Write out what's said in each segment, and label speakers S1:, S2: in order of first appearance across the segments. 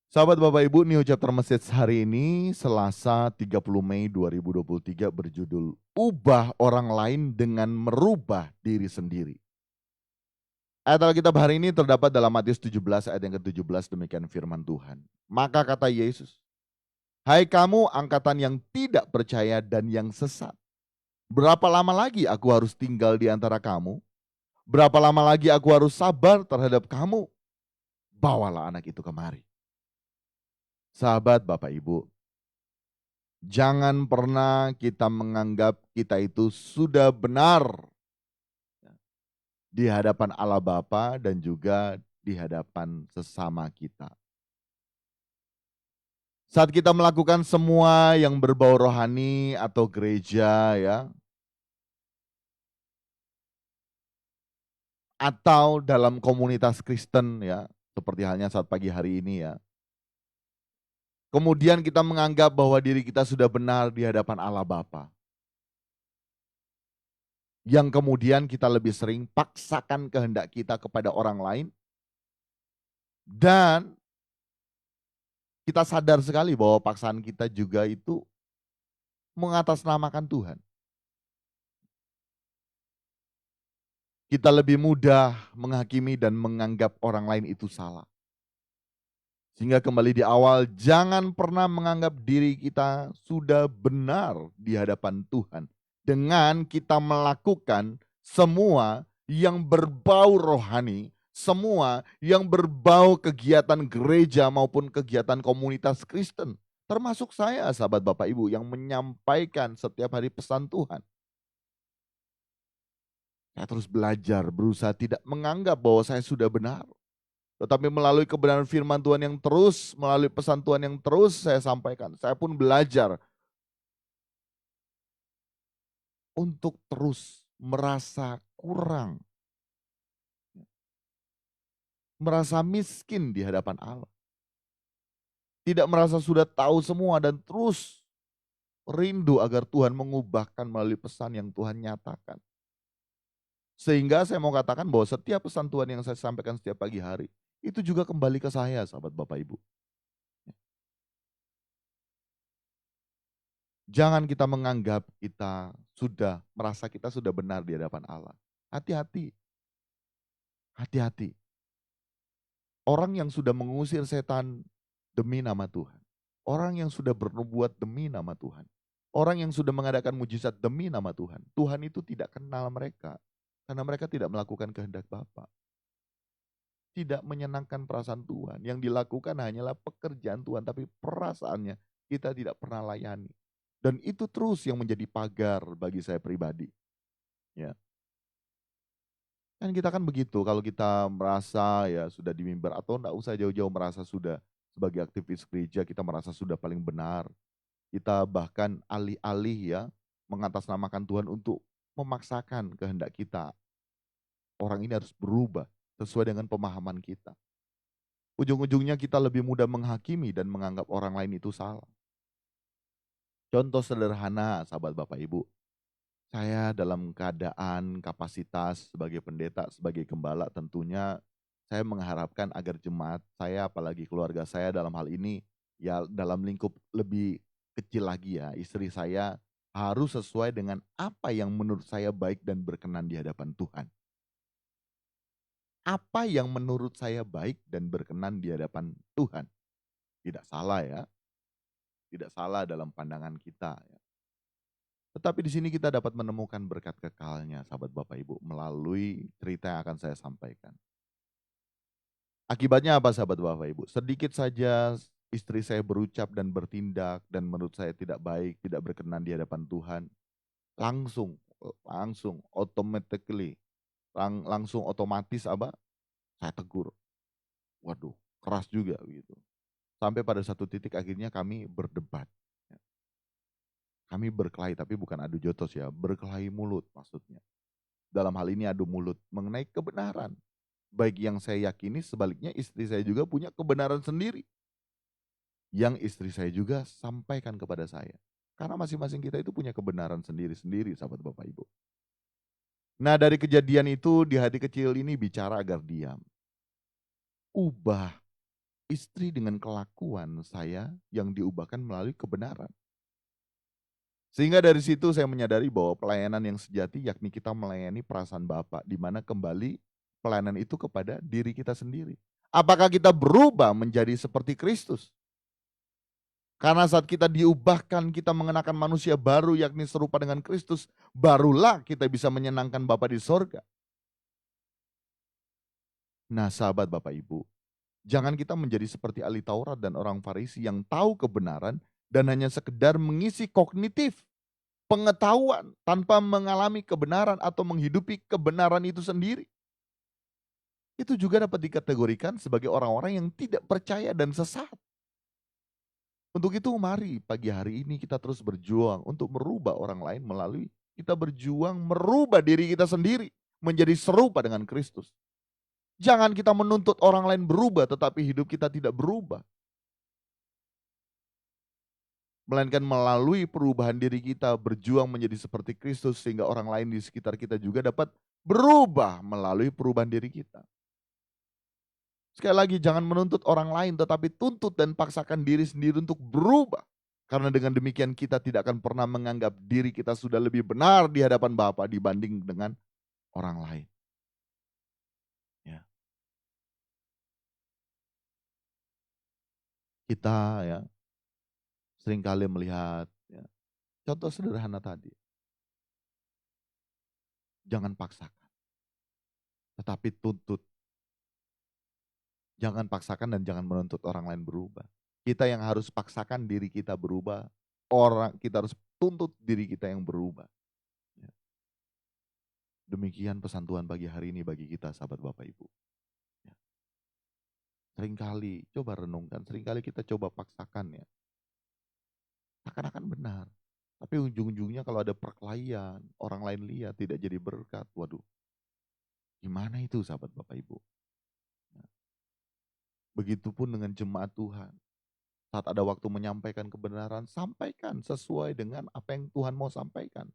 S1: Sahabat Bapak Ibu, New Chapter Message hari ini Selasa 30 Mei 2023 berjudul Ubah Orang Lain dengan Merubah Diri Sendiri. Ayat Alkitab hari ini terdapat dalam Matius 17 ayat yang ke-17, demikian firman Tuhan. Maka kata Yesus, "Hai kamu angkatan yang tidak percaya dan yang sesat, berapa lama lagi aku harus tinggal di antara kamu? Berapa lama lagi aku harus sabar terhadap kamu? Bawalah anak itu kemari." Sahabat Bapak Ibu, jangan pernah kita menganggap kita itu sudah benar di hadapan Allah Bapa dan juga di hadapan sesama kita. Saat kita melakukan semua yang berbau rohani atau gereja ya, atau dalam komunitas Kristen ya, seperti halnya saat pagi hari ini ya. Kemudian kita menganggap bahwa diri kita sudah benar di hadapan Allah Bapa. Yang kemudian kita lebih sering paksakan kehendak kita kepada orang lain dan kita sadar sekali bahwa paksaan kita juga itu mengatasnamakan Tuhan. Kita lebih mudah menghakimi dan menganggap orang lain itu salah. Sehingga kembali di awal, jangan pernah menganggap diri kita sudah benar di hadapan Tuhan. Dengan kita melakukan semua yang berbau rohani, semua yang berbau kegiatan gereja maupun kegiatan komunitas Kristen. Termasuk saya, sahabat Bapak Ibu, yang menyampaikan setiap hari pesan Tuhan. Saya terus belajar, berusaha tidak menganggap bahwa saya sudah benar. Tetapi melalui kebenaran firman Tuhan yang terus, melalui pesan Tuhan yang terus saya sampaikan, saya pun belajar untuk terus merasa kurang, merasa miskin di hadapan Allah. Tidak merasa sudah tahu semua dan terus rindu agar Tuhan mengubahkan melalui pesan yang Tuhan nyatakan. Sehingga saya mau katakan bahwa setiap pesan Tuhan yang saya sampaikan setiap pagi hari, itu juga kembali ke saya, sahabat Bapak Ibu. Jangan kita menganggap kita sudah merasa kita sudah benar di hadapan Allah. Hati-hati, hati-hati. Orang yang sudah mengusir setan demi nama Tuhan. Orang yang sudah bernubuat demi nama Tuhan. Orang yang sudah mengadakan mujizat demi nama Tuhan. Tuhan itu tidak kenal mereka. Karena mereka tidak melakukan kehendak Bapa. Tidak menyenangkan perasaan Tuhan. Yang dilakukan hanyalah pekerjaan Tuhan. Tapi perasaannya kita tidak pernah layani. Dan itu terus yang menjadi pagar bagi saya pribadi. Ya. Kan kita kan begitu, kalau kita merasa ya sudah di mimbar atau enggak usah jauh-jauh merasa sudah sebagai aktivis gereja kita merasa sudah paling benar. Kita bahkan alih-alih ya mengatasnamakan Tuhan untuk memaksakan kehendak kita. Orang ini harus berubah sesuai dengan pemahaman kita. Ujung-ujungnya kita lebih mudah menghakimi dan menganggap orang lain itu salah. Contoh sederhana sahabat Bapak Ibu, saya dalam keadaan kapasitas sebagai pendeta, sebagai gembala tentunya saya mengharapkan agar jemaat saya apalagi keluarga saya dalam hal ini ya dalam lingkup lebih kecil lagi ya, istri saya harus sesuai dengan apa yang menurut saya baik dan berkenan di hadapan Tuhan. Apa yang menurut saya baik dan berkenan di hadapan Tuhan. Tidak salah ya, tidak salah dalam pandangan kita ya. Tetapi di sini kita dapat menemukan berkat kekalnya, sahabat Bapak Ibu, melalui cerita yang akan saya sampaikan. Akibatnya apa, sahabat Bapak Ibu? Sedikit saja istri saya berucap dan bertindak dan menurut saya tidak baik, tidak berkenan di hadapan Tuhan. Langsung, langsung, automatically, langsung otomatis apa? Saya tegur. Waduh, keras juga gitu. Sampai pada satu titik akhirnya kami berdebat. Kami berkelahi, tapi bukan adu jotos ya, berkelahi mulut maksudnya. Dalam hal ini adu mulut mengenai kebenaran. Baik yang saya yakini, sebaliknya istri saya juga punya kebenaran sendiri. Yang istri saya juga sampaikan kepada saya. Karena masing-masing kita itu punya kebenaran sendiri-sendiri, sahabat Bapak Ibu. Nah dari kejadian itu di hati kecil ini bicara agar diam. Ubah istri dengan kelakuan saya yang diubahkan melalui kebenaran. Sehingga dari situ saya menyadari bahwa pelayanan yang sejati yakni kita melayani perasaan Bapa, di mana kembali pelayanan itu kepada diri kita sendiri. Apakah kita berubah menjadi seperti Kristus? Karena saat kita diubahkan, kita mengenakan manusia baru yakni serupa dengan Kristus, barulah kita bisa menyenangkan Bapa di sorga. Nah sahabat Bapak Ibu, jangan kita menjadi seperti ahli Taurat dan orang Farisi yang tahu kebenaran dan hanya sekedar mengisi kognitif pengetahuan tanpa mengalami kebenaran atau menghidupi kebenaran itu sendiri. Itu juga dapat dikategorikan sebagai orang-orang yang tidak percaya dan sesat. Untuk itu mari pagi hari ini kita terus berjuang untuk merubah orang lain melalui kita berjuang merubah diri kita sendiri menjadi serupa dengan Kristus. Jangan kita menuntut orang lain berubah tetapi hidup kita tidak berubah. Melainkan melalui perubahan diri kita berjuang menjadi seperti Kristus sehingga orang lain di sekitar kita juga dapat berubah melalui perubahan diri kita. Sekali lagi jangan menuntut orang lain tetapi tuntut dan paksakan diri sendiri untuk berubah. Karena dengan demikian kita tidak akan pernah menganggap diri kita sudah lebih benar di hadapan Bapa dibanding dengan orang lain. Ya. Kita ya seringkali melihat ya, contoh sederhana tadi. Jangan paksakan, tetapi tuntut. Jangan paksakan dan jangan menuntut orang lain berubah. Kita yang harus paksakan diri kita berubah, kita harus tuntut diri kita yang berubah. Ya. Demikian pesan Tuhan pagi hari ini bagi kita sahabat Bapak Ibu. Ya. Seringkali, coba renungkan, seringkali kita coba paksakan ya. Akan-akan benar. Tapi ujung-ujungnya kalau ada perkelahian, orang lain lihat tidak jadi berkat, waduh. Gimana itu sahabat Bapak Ibu? Ya. Begitupun dengan jemaat Tuhan. Saat ada waktu menyampaikan kebenaran, sampaikan sesuai dengan apa yang Tuhan mau sampaikan.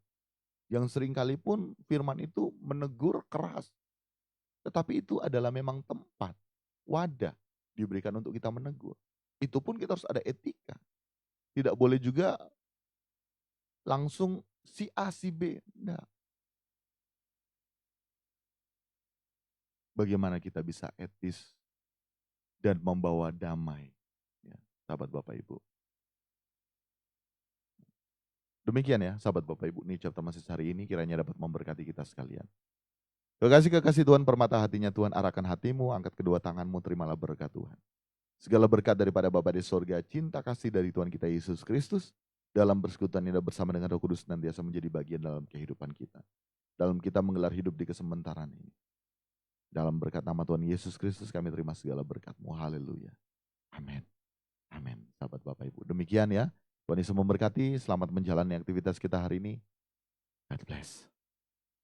S1: Yang seringkali pun firman itu menegur keras. Tetapi itu adalah memang tempat, wadah diberikan untuk kita menegur. Itu pun kita harus ada etika. Tidak boleh juga langsung si A, si B. Enggak. Bagaimana kita bisa etis dan membawa damai. Ya, sahabat Bapak Ibu. Demikian ya sahabat Bapak Ibu, ini chapter masih hari ini kiranya dapat memberkati kita sekalian. Kekasih-kekasih Tuhan, permata hatinya Tuhan, arahkan hatimu, angkat kedua tanganmu, terimalah berkat Tuhan. Segala berkat daripada Bapa di sorga, cinta kasih dari Tuhan kita Yesus Kristus, dalam persekutuan yang bersama dengan Roh Kudus senantiasa menjadi bagian dalam kehidupan kita. Dalam kita menggelar hidup di kesementaraan ini. Dalam berkat nama Tuhan Yesus Kristus kami terima segala berkat-Mu. Haleluya. Amin. Amin. Sahabat Bapak Ibu. Demikian ya. Tuhan Yesus memberkati. Selamat menjalani aktivitas kita hari ini. God bless.